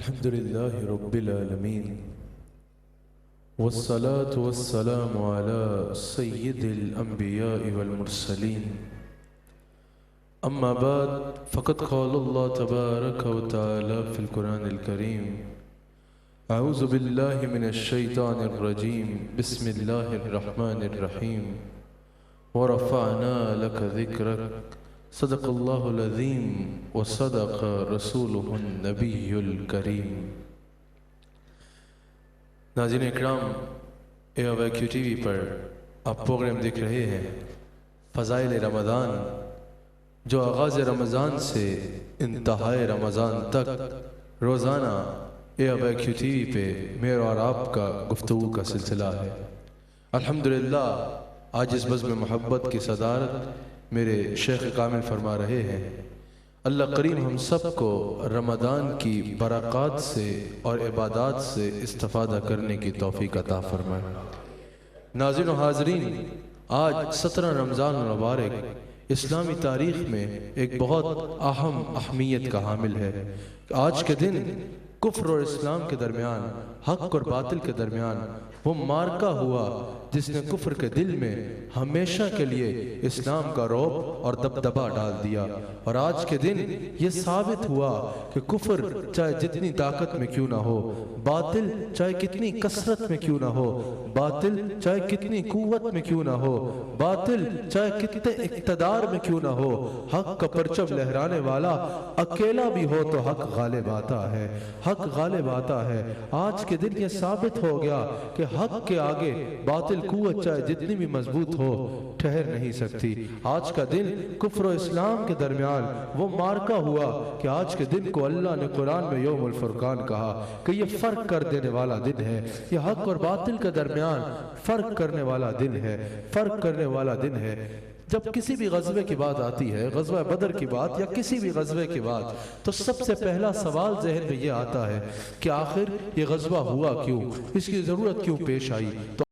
الحمد لله رب العالمين والصلاة والسلام على سيد الأنبياء والمرسلين أما بعد فقد قال الله تبارك وتعالى في القرآن الكريم أعوذ بالله من الشيطان الرجيم بسم الله الرحمن الرحيم ورفعنا لك ذكرك صدق اللہ العظیم وصدق رسولہ النبی الکریم۔ ناظرین اکرام، AOIQ ٹی وی پر آپ پروگرام دیکھ رہے ہیں فضائل رمضان، جو آغاز رمضان سے انتہائی رمضان تک روزانہ AOIQ ٹی وی پہ میرے اور آپ کا گفتگو کا سلسلہ ہے۔ الحمدللہ آج اس بزم محبت کی صدارت میرے شیخ کامل فرما رہے ہیں۔ اللہ کریم ہم سب کو رمضان کی برکات سے اور عبادات سے استفادہ کرنے کی توفیق عطا فرمائے۔ ناظرین و حاضرین، آج 17 رمضان المبارک اسلامی تاریخ میں ایک بہت اہم اہمیت کا حامل ہے۔ آج کے دن کفر اور اسلام کے درمیان، حق اور باطل کے درمیان وہ معرکہ ہوا جس نے کفر کے دل میں ہمیشہ کے لیے اسلام کا رعب اور دبدبہ ڈال دیا، اور آج کے دن یہ ثابت ہوا کہ کفر چاہے جتنی طاقت میں کیوں نہ ہو، باطل چاہے کتنی کثرت میں کیوں نہ ہو، باطل چاہے کتنی قوت میں کیوں نہ ہو، باطل چاہے کتنے اقتدار میں کیوں نہ ہو، حق کا پرچم لہرانے والا اکیلا بھی ہو تو حق غالب آتا ہے، حق غالب آتا ہے۔ آج کے دن یہ ثابت ہو گیا کہ حق کے آگے باطل قوت چاہے جتنی بھی مضبوط ہو ٹھہر نہیں سکتی۔ آج کا دن کفر و اسلام کے درمیان وہ معرکہ ہوا کہ آج کے دن کو اللہ نے قرآن میں یوم الفرقان کہا کہ یہ فرق کر دینے والا دن ہے، یہ حق اور باطل کے درمیان فرق کرنے والا دن ہے، فرق کرنے والا دن ہے۔ جب کسی بھی غزوے کی بات آتی ہے، غزوہ بدر کی بات یا کسی بھی غزوے کی بات، تو سب سے پہلا سوال ذہن میں یہ آتا ہے کہ آخر یہ غزوہ ہوا کیوں، اس کی ضرورت کیوں پیش آئی۔ تو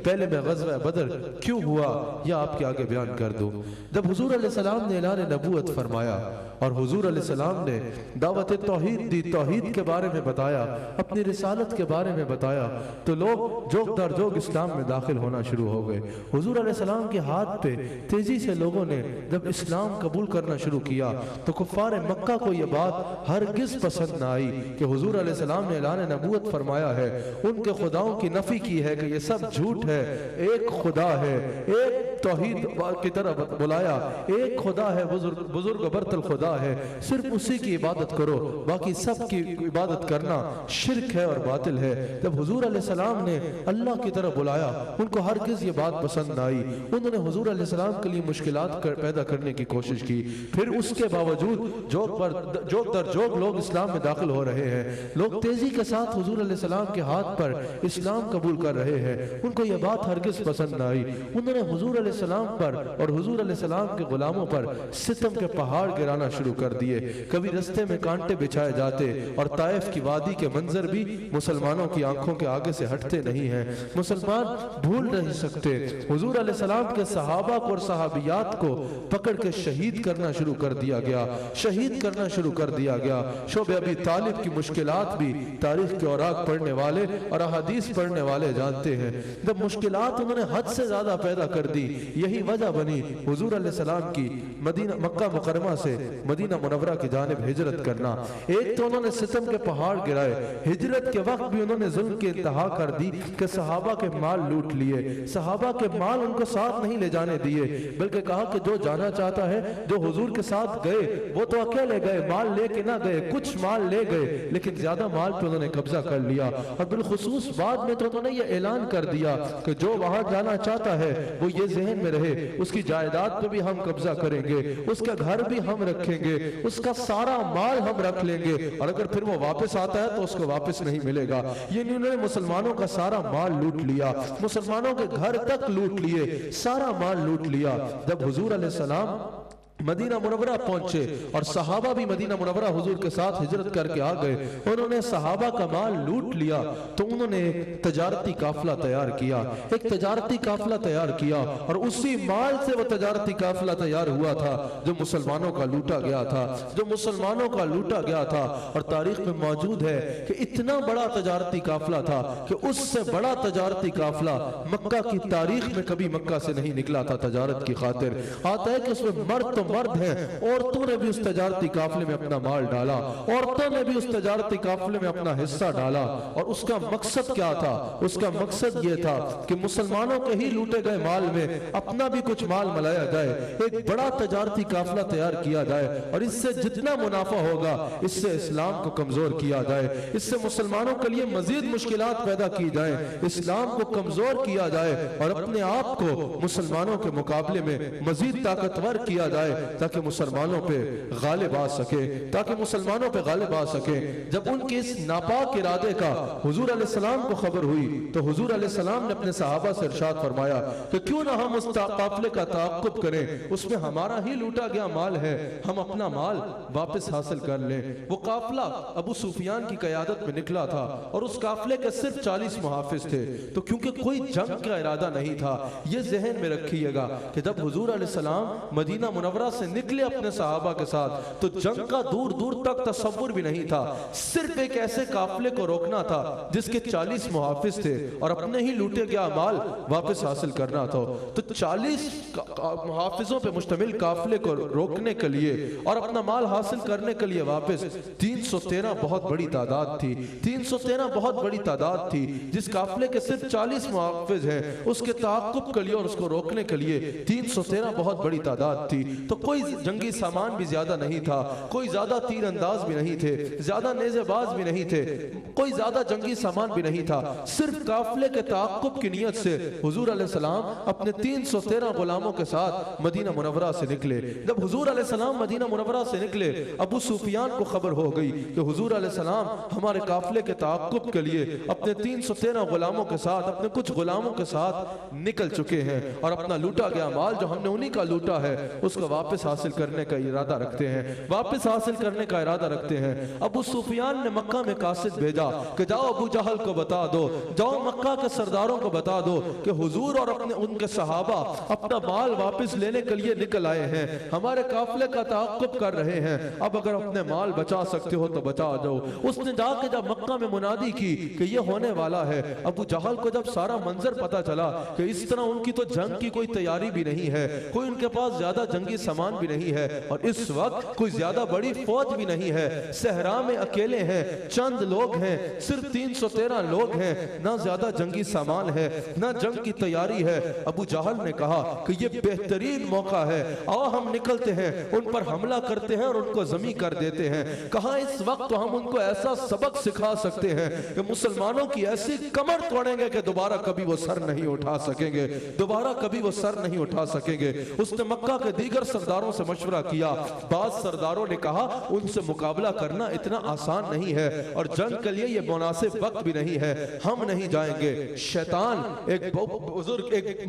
پہلے میں غزوہ بدر کیوں ہوا یا آپ کے آگے بیان کر دوں۔ جب حضور علیہ السلام نے اعلان نبوت فرمایا اور حضور علیہ السلام نے دعوت توحید دی، توحید کے بارے میں بتایا، اپنی رسالت کے بارے میں بتایا، تو لوگ جوگ در جوگ اسلام میں داخل ہونا شروع ہو گئے۔ حضور علیہ السلام کے ہاتھ پہ تیزی سے لوگوں نے جب اسلام قبول کرنا شروع کیا تو کفار مکہ کو یہ بات ہرگز پسند نہ آئی کہ حضور علیہ السلام نے اعلان نبوت فرمایا ہے، ان کے خداؤں کی نفی کی ہے کہ یہ سب جھوٹ ہے، ایک خدا ہے، ایک توحید کی طرف بلایا، ایک خدا ہے، بزرگ برتر خدا ہے، صرف اسی کی عبادت کرو، باقی سب کی عبادت کرنا شرک ہے اور باطل ہے۔ جب حضور علیہ السلام نے اللہ کی طرف بلایا، ان کو ہرگز یہ بات پسند نہ آئی، انہوں نے حضور علیہ السلام کے لیے مشکلات پیدا کرنے کی کوشش کی۔ پھر اس کے باوجود جوگ در جوگ لوگ اسلام میں داخل ہو رہے ہیں، لوگ تیزی کے ساتھ حضور علیہ السلام کے ہاتھ پر اسلام قبول کر رہے ہیں، ان کو یہ بات ہرگز پسند نہ آئی۔ انہوں نے حضور علیہ السلام پر اور حضور علیہ السلام کے غلاموں پر ستم کے پہاڑ گرانا شروع کر دیے۔ کبھی رستے میں کانٹے بچھائے جاتے اور طائف کی وادی کے منظر بھی مسلمانوں کی آنکھوں کے آگے سے ہٹتے نہیں ہیں، مسلمان بھول نہیں سکتے۔ حضور علیہ السلام کے صحابہ کو اور صحابیات کو پکڑ کے شہید کرنا شروع کر دیا گیا، شہید کرنا شروع کر دیا گیا۔ شعب ابی طالب کی مشکلات بھی تاریخ کے اوراق پڑھنے والے اور احادیث پڑھنے والے جانتے ہیں۔ جب مشکلات انہوں نے حد سے زیادہ پیدا کر دی، یہی وجہ بنی حضور علیہ السلام کی مکہ مکرمہ سے مدینہ منورہ کی جانب ہجرت کرنا۔ ایک تو انہوں نے ستم کے پہاڑ گرائے، ہجرت کے وقت بھی انہوں نے ظلم کی انتہا کر دی کہ صحابہ کے مال لوٹ لیے، صحابہ کے مال ان کو ساتھ نہیں لے جانے دیے، بلکہ کہا کہ جو جانا چاہتا ہے، جو حضور کے ساتھ گئے وہ تو اکیلے گئے، مال لے کے نہ گئے، کچھ مال لے گئے لیکن زیادہ مال پہ انہوں نے قبضہ کر لیا۔ اور بالخصوص بعد میں تو انہوں نے یہ اعلان کر دیا کہ جو وہاں جانا چاہتا ہے وہ یہ ذہن میں رہے، اس کی جائیداد پہ بھی ہم قبضہ کریں گے، اس کا گھر بھی ہم رکھیں گے، اس کا سارا مال ہم رکھ لیں گے، اور اگر پھر وہ واپس آتا ہے تو اس کو واپس نہیں ملے گا۔ یہ انہوں نے مسلمانوں کا سارا مال لوٹ لیا، مسلمانوں کے گھر تک لوٹ لیے، سارا مال لوٹ لیا۔ جب حضور علیہ السلام مدینہ منورہ پہنچے اور صحابہ بھی مدینہ منورہ حضور کے ساتھ ہجرت کر کے آ گئے. انہوں نے صحابہ کا مال لوٹ لیا تو انہوں نے ایک تجارتی قافلہ تیار کیا, ایک تجارتی قافلہ تیار کیا, اور اسی مال سے وہ تجارتی قافلہ تیار ہوا تھا جو مسلمانوں کا لوٹا گیا تھا, جو مسلمانوں کا لوٹا گیا تھا. اور تاریخ میں موجود ہے کہ اتنا بڑا تجارتی قافلہ تھا کہ اس سے بڑا تجارتی قافلہ مکہ کی تاریخ میں کبھی مکہ سے نہیں نکلا تھا تجارت کی خاطر. آتا ہے کہ اس میں مرد تو مرد ہیں, عورتوں نے بھی اس تجارتی قافلے میں اپنا مال ڈالا, عورتوں نے بھی اس تجارتی قافلے میں اپنا حصہ ڈالا. اور اس کا مقصد کیا تھا؟ اس کا مقصد یہ تھا کہ مسلمانوں کے ہی لوٹے گئے مال میں اپنا بھی کچھ مال ملایا جائے, ایک بڑا تجارتی قافلہ تیار کیا جائے, اور اس سے جتنا منافع ہوگا اس سے اسلام کو کمزور کیا جائے, اس سے مسلمانوں کے لیے مزید مشکلات پیدا کی جائیں, اسلام کو کمزور کیا جائے اور اپنے آپ کو مسلمانوں کے مقابلے میں مزید طاقتور کیا جائے تاکہ مسلمانوں پہ غالب آ سکے, تاکہ مسلمانوں پہ غالب آ سکے. جب ان کے اس ناپاک ارادے کا حضور علیہ السلام کو خبر ہوئی تو حضور علیہ السلام نے اپنے صحابہ سے ارشاد فرمایا کہ کیوں نہ ہم اس قافلے کا تعاقب کریں, اس میں ہمارا ہی لوٹا گیا مال ہے, ہم اپنا مال واپس حاصل کر لیں. وہ قافلہ ابو سفیان کی قیادت میں نکلا تھا اور اس قافلے کے صرف 40 محافظ تھے. تو کیونکہ کوئی جنگ کا ارادہ نہیں تھا, یہ ذہن میں رکھیے گا کہ جب حضور علیہ السلام مدینہ منورہ سے نکلے اپنے صحابہ کے ساتھ تو جنگ کا دور دور تک تصور بھی نہیں تھا, صرف ایک ایسے قافلے کو روکنا تھا جس کے 40 محافظ تھے اور اپنے ہی لوٹے گیا مال واپس حاصل کرنا تھا. تو 40 محافظوں پہ مشتمل قافلے کو روکنے کے لیے اور اپنا مال حاصل کرنے کے لیے واپس 313 بہت بڑی تعداد تھی, 313 بہت بڑی تعداد تھی. جس قافلے کے صرف 40 محافظ ہیں اس کے تعاقب کے لیے اور اس کو روکنے کے لیے 313 بہت بڑی تعداد تھی. تو کوئی جنگی سامان بھی زیادہ نہیں تھا, کوئی زیادہ تیر انداز بھی نہیں تھے, زیادہ نیزے باز بھی نہیں تھے, کوئی زیادہ جنگی سامان بھی نہیں تھا. صرف قافلے کے تعاقب کی نیت سے حضور علیہ السلام اپنے 313 غلاموں کے ساتھ مدینہ منورہ سے نکلے. جب حضور علیہ السلام مدینہ منورہ سے نکلے ابو سفیان کو خبر ہو گئی کہ حضور علیہ السلام ہمارے قافلے کے تعاقب کے لیے اپنے 313 غلاموں کے ساتھ, اپنے کچھ غلاموں کے ساتھ نکل چکے ہیں اور اپنا لوٹا گیا مال جو ہم نے انہی کا لوٹا ہے اس کو واپس حاصل کرنے کا ارادہ رکھتے ہیں, واپس حاصل کرنے کا ارادہ رکھتے ہیں. ابو سفیان نے مکہ میں قاصد بھیجا کہ جاؤ ابو جہل کو بتا دو, جاؤ مکہ کے سرداروں کو بتا دو کہ حضور اور ان کے صحابہ اپنا مال واپس لینے کے لیے نکل آئے ہیں, ہمارے قافلے کا تعاقب کر رہے ہیں, اب اگر اپنے مال بچا سکتے ہو تو بچا جاؤ. اس نے جا کے جب مکہ میں منادی کی کہ یہ ہونے والا ہے, ابو جہل کو جب سارا منظر پتا چلا کہ اس طرح ان کی تو جنگ کی کوئی تیاری بھی نہیں ہے, کوئی ان کے پاس زیادہ جنگی سامان بھی نہیں ہے اور اس وقت کوئی زیادہ بڑی فوج بھی نہیں ہے, صحرا میں اکیلے ہیں, چند لوگ ہیں, صرف 313 لوگ ہیں, نہ زیادہ جنگی سامان ہے, نہ جنگ کی تیاری ہے. ابو جہل نے کہا کہ یہ بہترین موقع ہے, آؤ ہم نکلتے ہیں, ان پر حملہ کرتے ہیں اور ان کو ذمہ کر دیتے ہیں. کہا اس وقت تو ہم ان کو ایسا سبق سکھا سکتے ہیں کہ مسلمانوں کی ایسی کمر توڑیں گے کہ دوبارہ کبھی وہ سر نہیں اٹھا سکیں گے, دوبارہ کبھی وہ سر نہیں اٹھا سکیں گے. اس نے مکہ کے دیگر سرداروں سے مشورہ کیا, بعض سرداروں نے کہا ان سے مقابلہ کرنا اتنا آسان نہیں ہے اور جنگ کے لیے یہ مناسب وقت بھی نہیں ہے, ہم نہیں جائیں گے. شیطان ایک بزرگ, ایک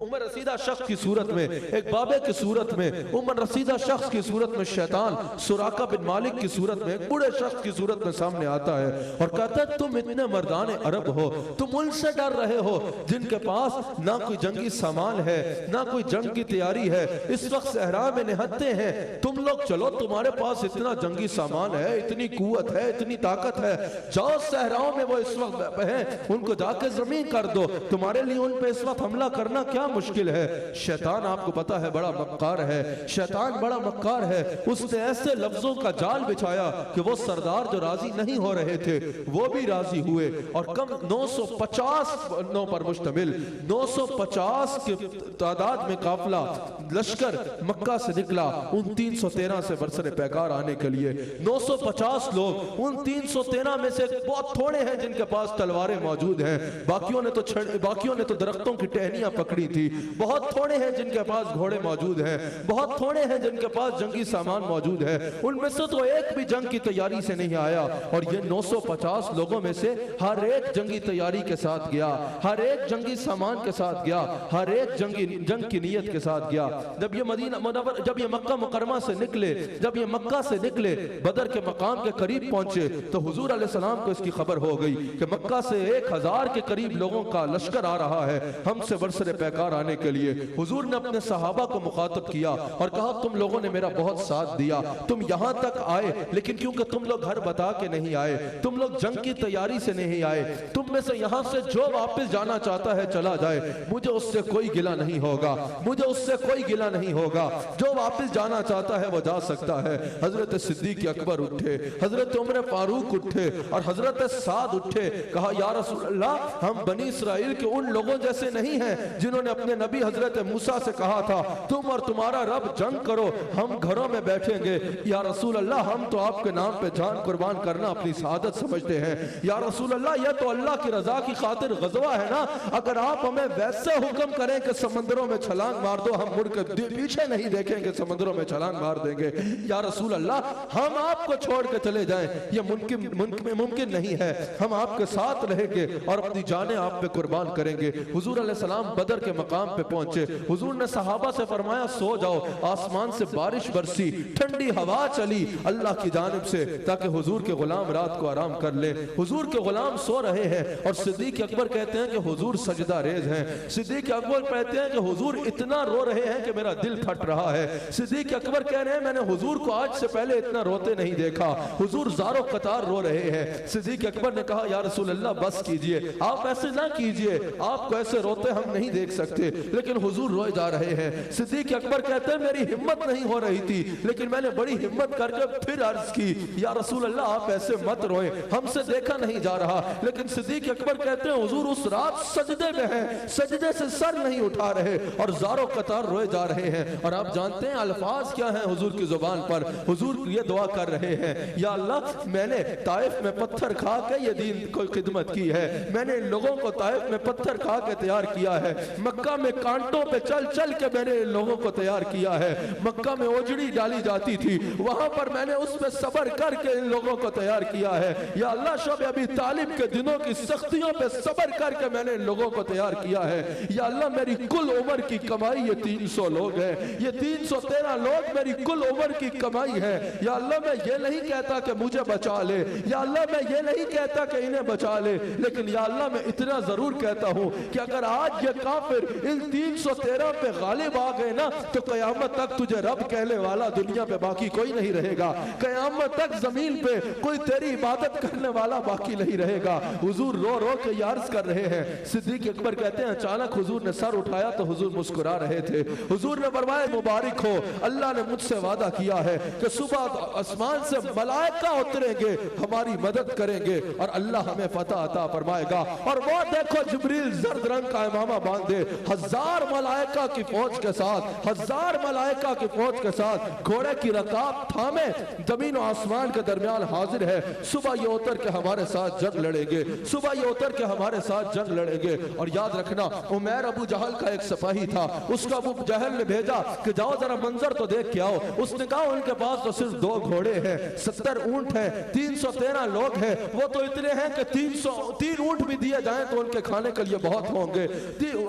عمر رسیدہ شخص کی صورت میں, ایک بابے کی صورت میں, عمر رسیدہ شخص کی صورت میں شیطان سراقہ بن مالک کی صورت میں, ایک بڑے شخص کی صورت میں سامنے آتا ہے اور کہتا ہے تم اتنے مردان عرب ہو, تم ان سے ڈر رہے ہو جن کے پاس نہ کوئی جنگی سامان ہے, نہ کوئی جنگ کی تیاری ہے, اس وقت صحرا میں نہتے ہیں. تم لوگ چلو, تمہارے پاس اتنا جنگی سامان ہے, اتنی قوت ہے, اتنی طاقت ہے, جاؤ صحراؤں میں وہ اس وقت ہیں ان کو جا کے زمین کر دو, تمہارے لیے ان پہ اس وقت حملہ کرنا کیا مشکل ہے. شیطان آپ کو پتا ہے بڑا مکار ہے, شیطان بڑا مکار ہے. اس نے ایسے لفظوں کا جال بچھایا کہ وہ سردار جو راضی نہیں ہو رہے تھے وہ بھی راضی ہوئے اور کم 950 پر مشتمل 950 کی تعداد میں قافلہ لشکر مکہ سے نکلا ان 313 سے برسر پیکار آنے کے لیے. 950 لوگ, ان 313 میں سے بہت تھوڑے ہیں جن کے پاس تلواریں موجود ہیں, باقیوں نے تو درختوں کی ٹہنیاں پکڑی تھی. تھی. بہت تھوڑے ہیں جن کے پاس گھوڑے موجود ہیں, بہت تھوڑے ہیں جن کے پاس جنگی سامان موجود ہے. ان میں سے تو ایک بھی جنگ کی تیاری سے نہیں آیا, اور یہ 950 لوگوں میں سے ہر ایک جنگی تیاری کے ساتھ گیا, ہر ایک جنگی سامان کے ساتھ گیا, ہر ایک جنگ کی نیت کے ساتھ گیا. جب یہ مدینہ منور, جب یہ مکہ مکرمہ سے نکلے, جب یہ مکہ سے نکلے, بدر کے مقام کے قریب پہنچے, تو حضور علیہ السلام کو اس کی خبر ہو گئی کہ مکہ سے 1000 کے قریب لوگوں کا لشکر آ رہا ہے ہم سے برسر پیکار آنے کے لیے. حضور نے اپنے صحابہ کو مخاطب کیا اور کہا تم لوگوں نے میرا بہت ساتھ دیا, تم یہاں تک آئے, لیکن کیونکہ تم لوگ گھر بتا کے نہیں آئے, تم لوگ جنگ کی تیاری سے نہیں آئے, تم میں سے یہاں سے جو واپس جانا چاہتا ہے چلا جائے, مجھے اس سے کوئی گلہ نہیں ہوگا, مجھے اس سے کوئی گلہ نہیں ہوگا, جو واپس جانا چاہتا ہے وہ جا سکتا ہے. حضرت صدیق اکبر اٹھے, حضرت عمر فاروق اٹھے اور حضرت سعد اٹھے. کہا یا رسول اللہ, ہم بنی اسرائیل کے ان لوگوں جیسے نہیں ہیں جنہوں نے اپنے نبی حضرت موسیٰ سے کہا تھا تم اور تمہارا رب جنگ کرو, ہم گھروں میں بیٹھیں گے. یا رسول اللہ, ہم تو آپ کے نام پہ جان قربان کرنا اپنی سعادت سمجھتے ہیں. یا رسول اللہ, یہ تو اللہ کی رضا کی خاطر غزوہ ہے نا, اگر آپ ہمیں ویسے حکم کریں کہ سمندروں میں چھلانگ مار دو, ہم مڑ کے پیچھے نہیں دیکھیں گے, سمندروں میں چھلانگ مار دیں گے. یا رسول اللہ, ہم آپ کو چھوڑ کے چلے جائیں, یہ ممکن نہیں ہے, ہم آپ کے ساتھ رہیں گے اور اپنی جانیں آپ پہ قربان کریں گے. حضور علیہ السلام بدر کے مقام پہ پہنچے. حضور نے صحابہ سے فرمایا سو جاؤ. آسمان سے بارش برسی, ٹھنڈی ہوا چلی اللہ کی جانب سے تاکہ حضور کے غلام رات کو آرام کر لے. حضور کے غلام سو رہے ہیں اور صدیق اکبر کہتے ہیں کہ حضور سجدہ ریز ہیں. صدیق اکبر کہتے ہیں کہ حضور اتنا رو رہے ہیں کہ میرا دل پھٹ رہا ہے. صدیق اکبر کہہ رہے ہیں میں نے حضور کو آج سے پہلے اتنا روتے نہیں دیکھا, حضور زارو قطار رو رہے ہیں. صدیق اکبر نے کہا یا رسول اللہ بس کیجئے, آپ ایسے نہ کیجئے, آپ کو ایسے روتے ہم نہیں دیکھ سکتے. لیکن حضور روئے جا رہے ہیں. صدیق اکبر کہتے ہیں میری ہمت نہیں ہو رہی تھی, لیکن میں نے بڑی ہمت کر کے پھر عرض کی یا رسول اللہ آپ ایسے مت روئیں, ہم سے دیکھا نہیں جا رہا. لیکن صدیق اکبر کہتے ہیں حضور اس رات سجدے میں ہیں, سجدے سے سر نہیں اٹھا رہے اور زارو قطار روئے جا رہے ہیں. اور آپ جانتے ہیں الفاظ کیا ہیں حضور کی زبان پر؟ حضور یہ دعا کر رہے ہیں یا اللہ, میں نے طائف میں پتھر کھا کے یہ دین کو خدمت کی ہے, میں نے لوگوں کو طائف میں پتھر کھا کے تیار کیا ہے, مکہ میں کانٹوں پہ چل چل کے میں نے لوگوں کو تیار کیا ہے, مکہ میں اوجڑی ڈالی جاتی تھی وہاں پر میں نے اس پہ صبر کر کے ان لوگوں کو تیار کیا ہے. یا اللہ شب ابی طالب کے دنوں کی سختیوں پہ صبر کر کے میں نے ان لوگوں کو تیار کیا ہے. یا اللہ میری کل عمر کی کمائی یہ 300 لوگ ہیں, یہ 313 لوگ میری کل عمر کی کمائی ہے. یا اللہ میں یہ نہیں کہتا کہ مجھے بچا لے, یا اللہ میں یہ نہیں کہتا کہ انہیں بچا لے, لیکن یا اللہ میں اتنا ضرور کہتا ہوں کہ اگر آج یہ کافر ان 313 پہ غالب آ گئے نا تو قیامت تک تجھے رب کہنے والا دنیا پہ باقی کوئی نہیں رہے گا, قیامت تک زمین پہ کوئی تیری عبادت کرنے والا باقی نہیں رہے گا. حضور رو رو کے یہ عرض کر رہے ہیں. صدیق اکبر کہتے ہیں اچانک حضور نے سر اٹھایا تو حضور مسکرا رہے تھے. حضور نے فرمایا مبارک ہو, اللہ نے مجھ سے وعدہ کیا ہے کہ صبح آسمان سے ملائکہ اتریں گے, ہماری مدد کریں گے اور اللہ ہمیں فتح عطا فرمائے گا. اور وہ دیکھو جبریل زرد رنگ کا امامہ باندھے 1000 ملائکہ کی فوج کے ساتھ, 1000 ملائکہ کی فوج کے ساتھ گھوڑے کی رکاب تھامے زمین و آسمان کے درمیان حاضر ہے. صبح یہ اتر کے ہمارے ساتھ جنگ لڑیں گے, صبح یہ اتر کے ہمارے ساتھ جنگ لڑیں گے. اور یاد رکھنا عمیر ابو جہل کا ایک سپاہی تھا, اس کا ابو جہل نے بھیجا کہ جاؤ ذرا منظر تو دیکھ کے آؤ. اس نے کہا ان کے پاس تو صرف 2 گھوڑے ہیں, 70 اونٹ ہیں, 313 لوگ ہیں, وہ تو اتنے ہیں کہ 303 اونٹ بھی دیے جائیں تو ان کے کھانے کے لیے بہت ہوں گے.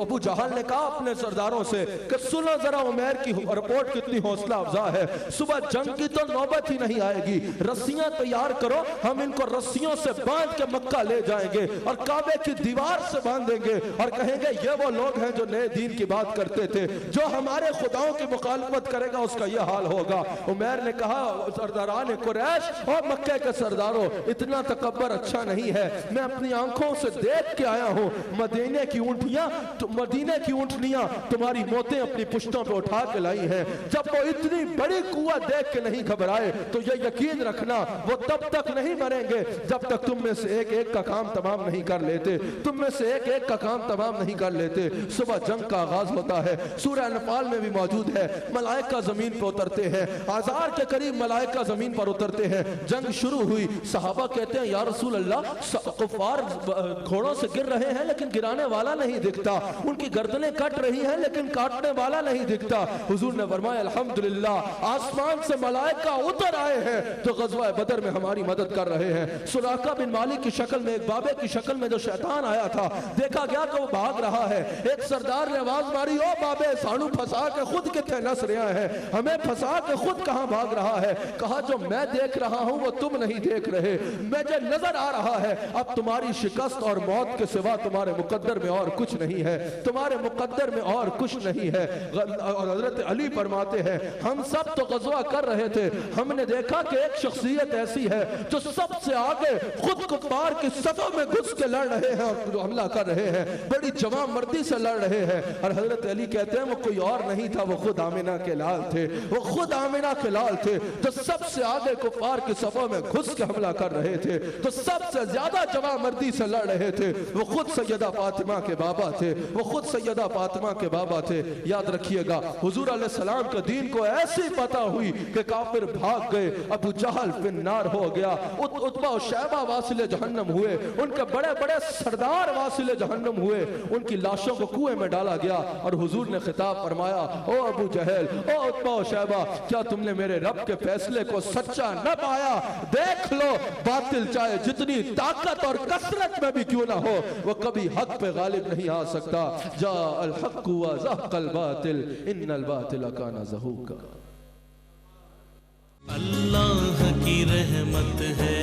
ابو جہل نے کہا اپنے سرداروں سے کہ سنو ذرا عمیر کی رپورٹ کتنی حوصلہ افزا ہے, صبح جنگ کی تو نوبت ہی نہیں آئے گی, رسیاں تیار کرو, ہم ان کو رسیوں سے باندھ کے مکہ لے جائیں گے اور کعبے کی دیوار سے باندھیں گے اور کہیں گے یہ وہ لوگ ہیں جو نئے دین کی بات کرتے تھے, جو ہمارے خداؤں کی مخالفت کرے گا اس کا یہ حال ہوگا. عمیر نے کہا سرداران قریش اور مکہ کے سرداروں, اتنا تکبر اچھا نہیں ہے, میں اپنی آنکھوں سے دیکھ کے آیا ہوں مدینے کی اونٹنیاں تمہاری موتیں اپنی پشتوں پہ اٹھا کے لائی ہیں. جب وہ اتنی بڑی قوت دیکھ کے نہیں گھبرائے تو یہ یقین رکھنا وہ تب تک نہیں مریں گے جب تک تم میں سے ایک ایک کا کام تمام نہیں کر لیتے, تم میں سے ایک ایک کا کام تمام نہیں کر لیتے. صبح جنگ کا آغاز ہوتا ہے, سورہ انفال میں بھی موجود ہے, ملائکہ زمین پر اترتے ہیں, 1000 کے قریب ملائکہ زمین پر اترتے ہیں. جنگ شروع ہوئی, صحابہ کہتے ہیں یا رسول اللہ کفار گھوڑوں سے گر رہے ہیں لیکن گرانے والا نہیں دکھتا, ان کی گردنیں کٹ رہی ہیں لیکن کاٹنے والا نہیں دکھتا. حضور نے فرمایا الحمدللہ آسمان سے ملائکہ اتر آئے ہیں جو غزوہ بدر میں ہماری مدد کر رہے ہیں. سراقہ بن مالک کی شکل میں، ایک بابے کی شکل میں جو شیطان آیا تھا، دیکھا گیا کہ وہ بھاگ رہا ہے. ایک سردار نے آواز ماری، او بابے سانو پھنسا کے خود کتنے نس رہا ہے، ہمیں پھنسا کے خود کہاں بھاگ رہا ہے؟ کہا جو میں دیکھ رہا ہوں وہ تم نہیں دیکھ رہے، مجھے نظر آ رہا ہے اب تمہاری شکست اور موت کے سوا تمہارے مقدر میں اور کچھ نہیں ہے، تمہارے مقدر میں اور کچھ نہیں ہے. اور حضرت علی فرماتے ہیں ہم سب تو غزوہ کر رہے تھے، ہم نے دیکھا کہ ایک شخصیت ایسی ہے جو سب سے آگے خود کفار کی صفوں میں گھس کے لڑ رہے ہیں اور حملہ کر رہے ہیں، بڑی جواں مردی سے لڑ رہے ہیں. اور حضرت علی کہتے ہیں وہ کوئی اور نہیں تھا، وہ خود آمنہ کے لال تھے، وہ خود آمنہ کے لال تھے جو سب سے آگے کفار کی صفوں میں گھس کے حملہ کر رہے تھے، جو سب سے زیادہ جواں مردی سے لڑ رہے تھے. وہ خود سیدہ فاطمہ کے بابا تھے، وہ خود سیدہ فاطمہ کے بابا تھے. یاد رکھیے گا حضور علیہ السلام کے دین کو ایسی پتہ ہوئی کہ کافر بھاگ گئے، ابو جہل فی النار ہو گیا، عتبہ و شیبہ واصل جہنم ہوئے، ان کے بڑے بڑے سردار واصل جہنم ہوئے، ان کی لاشوں کو کنویں میں ڈالا گیا. اور حضور نے خطاب فرمایا او ابو جہل، او عتبہ و شیبہ، کیا تم نے میرے رب کے فیصلے کو سچا نہ پایا؟ دیکھ لو باطل چاہے جتنی طاقت اور کثرت میں بھی کیوں نہ ہو وہ کبھی حق پہ غالب نہیں آ سکتا. جاء الحق وزهق الباطل ان الباطل کان زہوقا. اللہ کی رحمت ہے